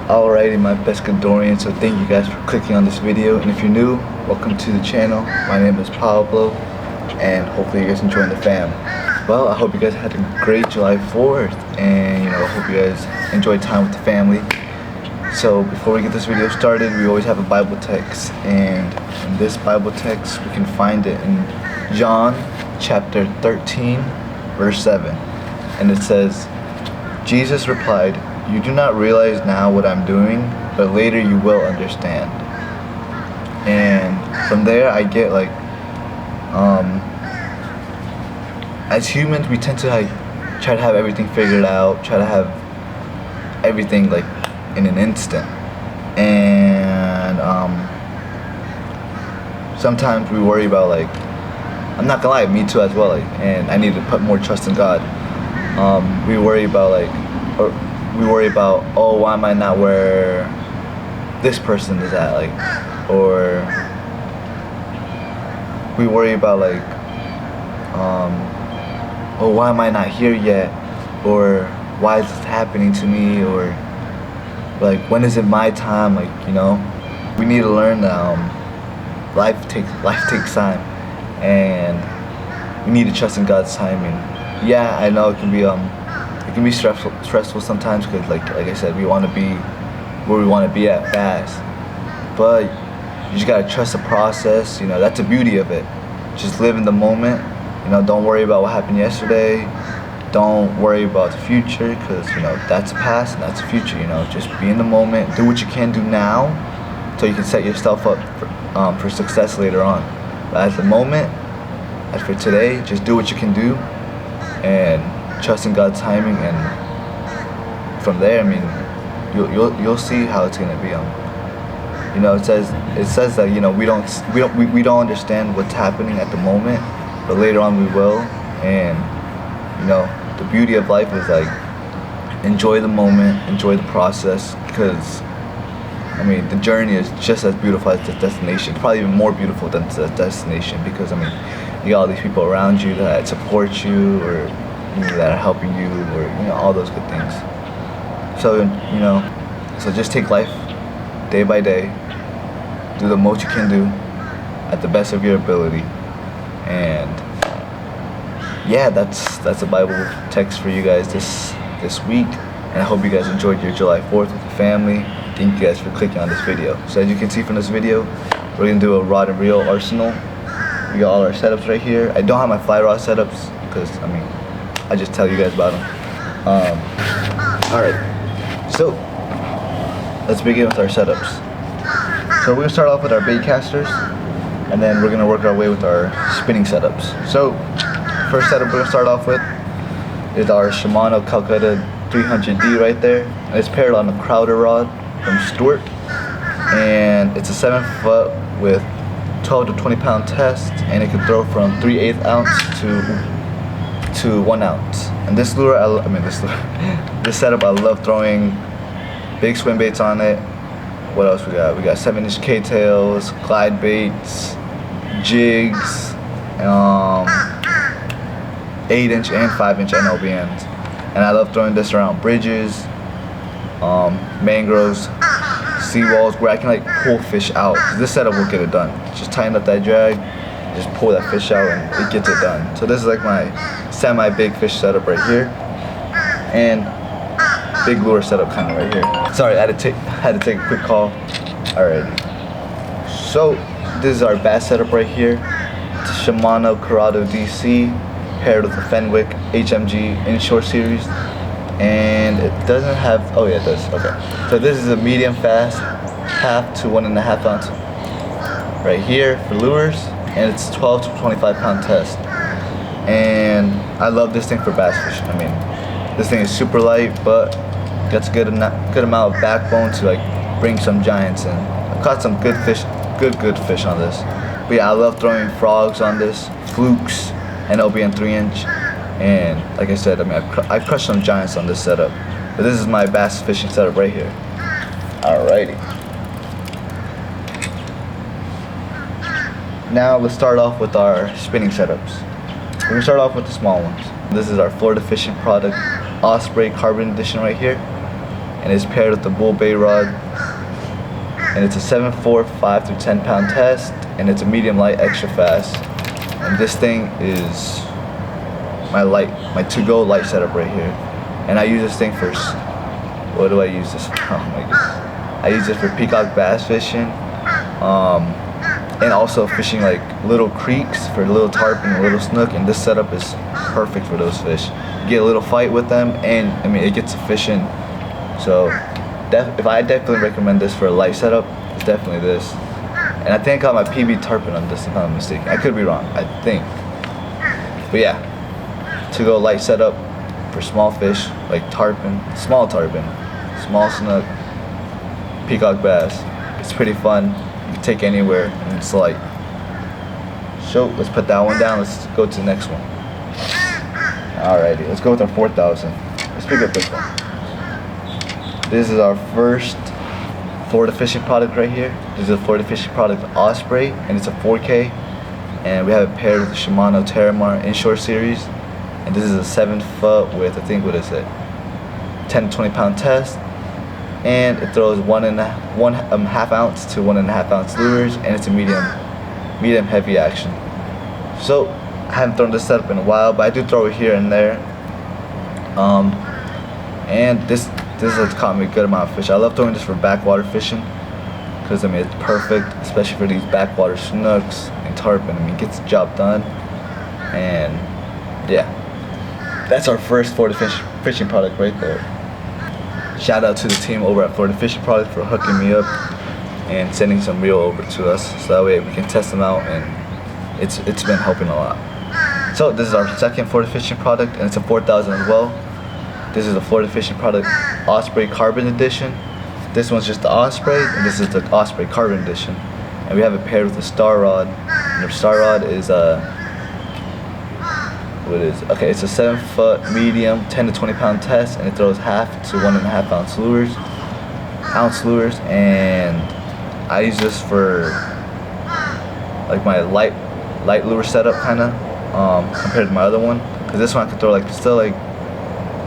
Alrighty, my Pescadorians, so thank you guys for clicking on this video, and if you're new, welcome to the channel. My name is Pablo, and hopefully you guys enjoying the fam. Well, I hope you guys had a great July 4th, and I hope you guys enjoyed time with the family. So before we get this video started, we always have a Bible text, and in this Bible text, we can find it in John chapter 13, verse 7, and it says, Jesus replied, "You do not realize now what I'm doing, but later you will understand." And from there I get like, as humans we tend to like try to have everything figured out, try to have everything like in an instant, and sometimes we worry about like, I'm not gonna lie, me too as well, like, and I need to put more trust in God. We worry about like, oh, why am I not where this person is at, like, or we worry about like, oh, why am I not here yet, or why is this happening to me, or like, when is it my time, like, we need to learn that life takes time, and we need to trust in God's timing. Yeah, I know it can be stressful sometimes, because like I said, we want to be where we want to be at fast, but you just gotta trust the process. That's the beauty of it. Just live in the moment. Don't worry about what happened yesterday. Don't worry about the future, because that's the past and that's the future. Just be in the moment. Do what you can do now, so you can set yourself up for success later on. But at the moment, as for today, just do what you can do and trust in God's timing, and from there, I mean, you'll see how it's gonna be. It says that we don't understand what's happening at the moment, but later on we will. And the beauty of life is like, enjoy the moment, enjoy the process, because I mean, the journey is just as beautiful as the destination, probably even more beautiful than the destination, because I mean, you got all these people around you that support you, or that are helping you, or all those good things. So just take life day by day, do the most you can do at the best of your ability, and yeah, that's a Bible text for you guys this week. And I hope you guys enjoyed your July 4th with the family. Thank you guys for clicking on this video. So as you can see from this video, we're gonna do a rod and reel arsenal. We got all our setups right here. I don't have my fly rod setups, because I mean, I just tell you guys about them. Alright, so let's begin with our setups. So we're gonna start off with our baitcasters, and then we're gonna work our way with our spinning setups. So first setup we're gonna start off with is our Shimano Calcutta 300D right there. And it's paired on a Crowder rod from Stewart, and it's a 7-foot with 12 to 20 pound test, and it can throw from 3/8 ounce to 1 ounce. And this lure, this setup, I love throwing big swim baits on it. What else we got? We got 7-inch K-tails, glide baits, jigs, 8-inch and 5-inch NLBNs. And I love throwing this around bridges, mangroves, seawalls, where I can like pull fish out. This setup will get it done. Just tighten up that drag, just pull that fish out, and it gets it done. So this is like my semi-big fish setup right here, and big lure setup kind of right here. Sorry, I had to take a quick call. Alrighty. So this is our bass setup right here. It's a Shimano Corrado DC paired with the Fenwick HMG Inshore series, and it doesn't have. Oh yeah, it does. Okay. So this is a medium fast, 1/2 to 1.5 ounce right here for lures, and it's 12 to 25 pound test. And I love this thing for bass fishing. I mean, this thing is super light, but gets a good amount of backbone to like bring some giants in. I caught some good fish on this. But yeah, I love throwing frogs on this, flukes, NLBN 3-inch, and like I said, I mean, I've crushed some giants on this setup. But this is my bass fishing setup right here. Alrighty. Now let's start off with our spinning setups. We're gonna start off with the small ones. This is our Florida Fishing product Osprey Carbon Edition right here. and it's paired with the bull bait rod, and it's a 7.4 5 through 10 pound test, and it's a medium light extra fast. And this thing is my to-go light setup right here, and I use this thing for, what do I use this for? Oh my goodness, I use it for peacock bass fishing, and also fishing like little creeks for little tarpon and little snook, and this setup is perfect for those fish. You get a little fight with them, and I mean it gets the fish in. So if I definitely recommend this for a light setup, it's definitely this. And I think I got my PB tarpon on this, if I'm not mistaken. I could be wrong, I think. But yeah, to go light setup for small fish like tarpon, small snook, peacock bass. It's pretty fun. You can take anywhere, and it's light. So let's put that one down. Let's go to the next one. Alrighty, let's go with our 4000. Let's pick up this one. This is our first Florida fishing product right here. This is a Florida fishing product Osprey, and it's a 4K, and we have it paired with the Shimano Terramar Inshore series, and this is a 7 foot with, I think, what is it, 10 to 20 pound test, and it throws 1.5 ounce to 1.5 ounce lures, and it's a medium heavy action. So I haven't thrown this setup in a while, but I do throw it here and there, and this has caught me a good amount of fish. I love throwing this for backwater fishing because I mean it's perfect, especially for these backwater snooks and tarpon. I mean it gets the job done. And yeah, that's our first Florida fishing product right there. Shout out to the team over at Florida Fishing Product for hooking me up and sending some reel over to us, so that way we can test them out, and it's been helping a lot. So this is our second Florida fishing product, and it's a 4000 as well. This is the Florida Fishing Product Osprey Carbon Edition. This one's just the Osprey, and this is the Osprey Carbon Edition. And we have it paired with the Star Rod. And the Star Rod is okay, it's a 7 foot medium, 10 to 20 pound test, and it throws 1/2 to 1.5 ounce lures. And I use this for like my light lure setup kinda, compared to my other one. Cause this one I can throw like still like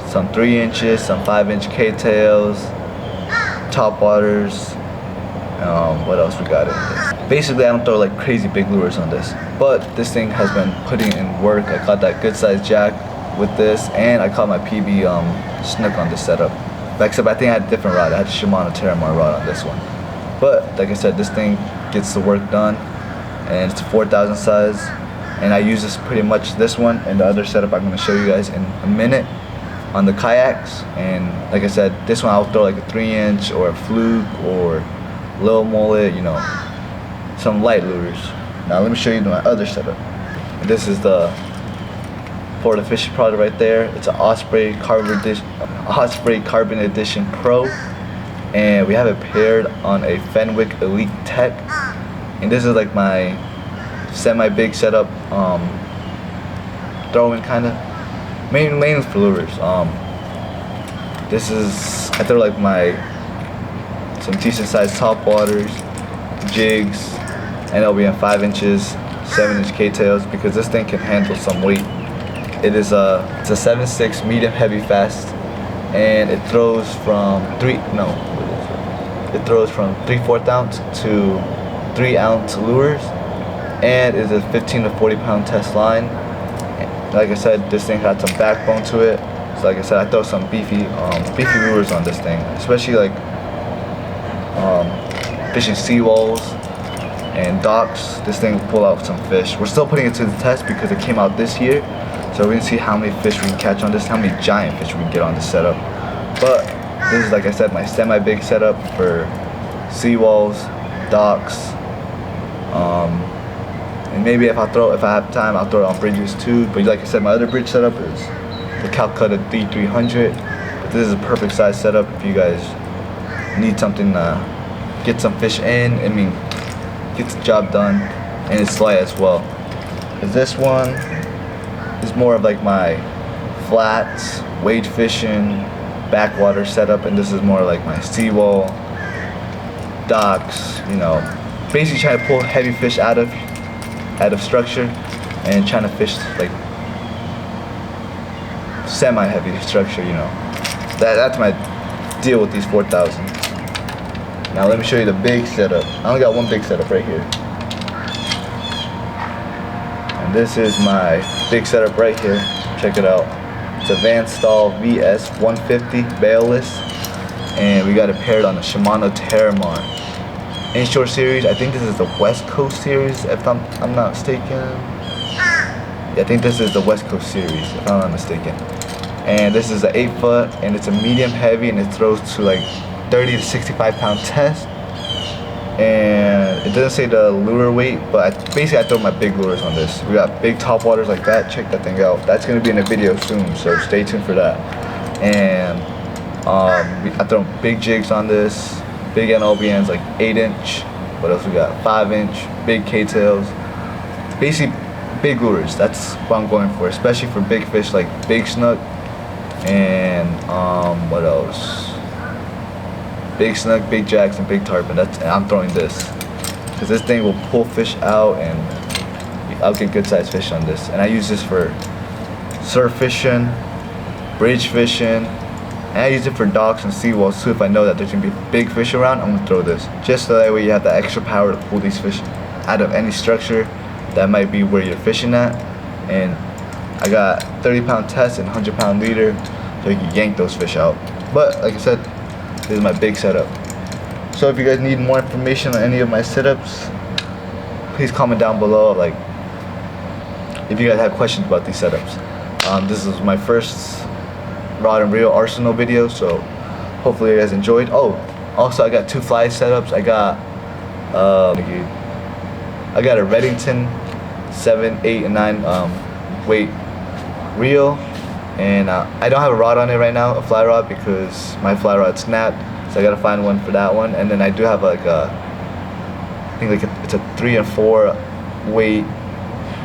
some 3 inches, some 5-inch K-tails, top waters. What else we got in this? Basically, I don't throw like crazy big lures on this, but this thing has been putting in work. I caught that good sized jack with this, and I caught my PB snook on this setup. Except I think I had a different rod. I had a Shimano Terramar rod on this one. But like I said, this thing gets the work done, and it's a 4000 size. And I use this pretty much, this one and the other setup I'm going to show you guys in a minute, on the kayaks. And like I said, this one I'll throw like a 3-inch or a fluke or little mullet, you know, some light lures. Now let me show you my other setup. This is the Florida Fishing Product right there. It's an Osprey Carbon Edition Pro, and we have it paired on a Fenwick Elite Tech. And this is like my semi-big setup, throwing kinda, mainly for lures. This is, I throw like some decent sized top waters, jigs, and it'll be in 5 inches, 7-inch K-tails, because this thing can handle some weight. It's a 7.6 medium heavy fast, and it throws from 3/4 ounce to 3 ounce lures, and it's a 15 to 40 pound test line. Like I said, this thing had some backbone to it. So like I said, I throw some beefy lures on this thing, especially like fishing seawalls and docks. This thing will pull out some fish. We're still putting it to the test because it came out this year, so we're gonna see how many fish we can catch on this, how many giant fish we can get on this setup. But this is, like I said, my semi-big setup for seawalls, docks, and maybe if I have time, I'll throw it on bridges too. But like I said, my other bridge setup is the Calcutta D300. But this is a perfect size setup if you guys need something to get some fish in. I mean, gets the job done, and it's light as well. Cause this one is more of like my flats, wade fishing, backwater setup, and this is more like my seawall, docks. You know, basically trying to pull heavy fish out of structure and trying to fish like semi-heavy structure. You know, that's my deal with these 4,000. Now let me show you the big setup. I only got one big setup right here. And this is my big setup right here. Check it out. It's a Van Staal VS 150 bailless. And we got it paired on a Shimano Terramar. Inshore series. I think this is the West Coast series if I'm not mistaken. Yeah, I think this is the West Coast series if I'm not mistaken. And this is an 8-foot and it's a medium heavy and it throws to like 30 to 65 pound test. And it doesn't say the lure weight, but basically I throw my big lures on this. We got big top waters like that. Check that thing out. That's gonna be in a video soon, so stay tuned for that. And I throw big jigs on this, big NLBNs like 8-inch. What else we got? 5-inch, big K-tails. Basically big lures. That's what I'm going for, especially for big fish like big snook and what else? Big snook, big jacks, and big tarpon. And I'm throwing this because this thing will pull fish out, and I'll get good sized fish on this. And I use this for surf fishing, bridge fishing, and I use it for docks and seawalls too. If I know that there's gonna be big fish around, I'm gonna throw this just so that way you have the extra power to pull these fish out of any structure that might be where you're fishing at. And I got 30-pound test and 100-pound leader, so you can yank those fish out. But like I said, this is my big setup. So if you guys need more information on any of my setups, please comment down below. Like, if you guys have questions about these setups. This is my first rod and reel arsenal video, so hopefully you guys enjoyed. Oh, also I got 2 fly setups. I got a Reddington 7, 8, and 9 weight reel. And I don't have a rod on it right now, a fly rod, because my fly rod snapped, so I gotta find one for that one. And then I do have like I think like it's a 3 and 4 weight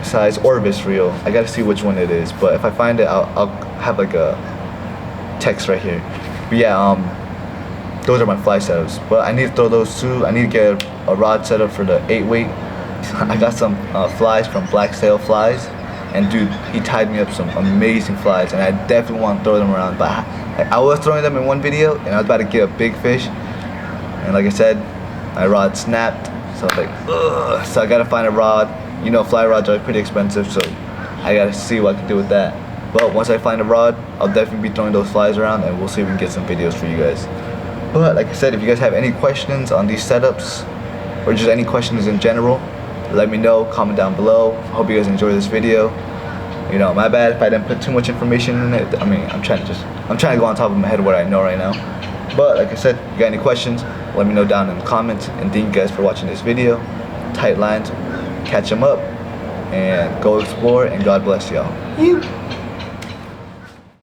size Orvis reel. I gotta see which one it is, but if I find it, I'll have like a text right here. But yeah, those are my fly setups. But I need to throw those too. I need to get a rod setup for the 8 weight. I got some flies from Black Sail Flies. And dude, he tied me up some amazing flies, and I definitely want to throw them around. But I was throwing them in one video, and I was about to get a big fish. And like I said, my rod snapped, so I was like, ugh. So I gotta find a rod. You know, fly rods are pretty expensive, so I gotta see what I can do with that. But once I find a rod, I'll definitely be throwing those flies around, and we'll see if we can get some videos for you guys. But like I said, if you guys have any questions on these setups, or just any questions in general, let me know, comment down below. Hope you guys enjoy this video. You know, my bad if I didn't put too much information in it. I mean, I'm trying to go on top of my head what I know right now. But like I said, if you got any questions, let me know down in the comments. And thank you guys for watching this video. Tight lines, catch them up, and go explore, and God bless y'all.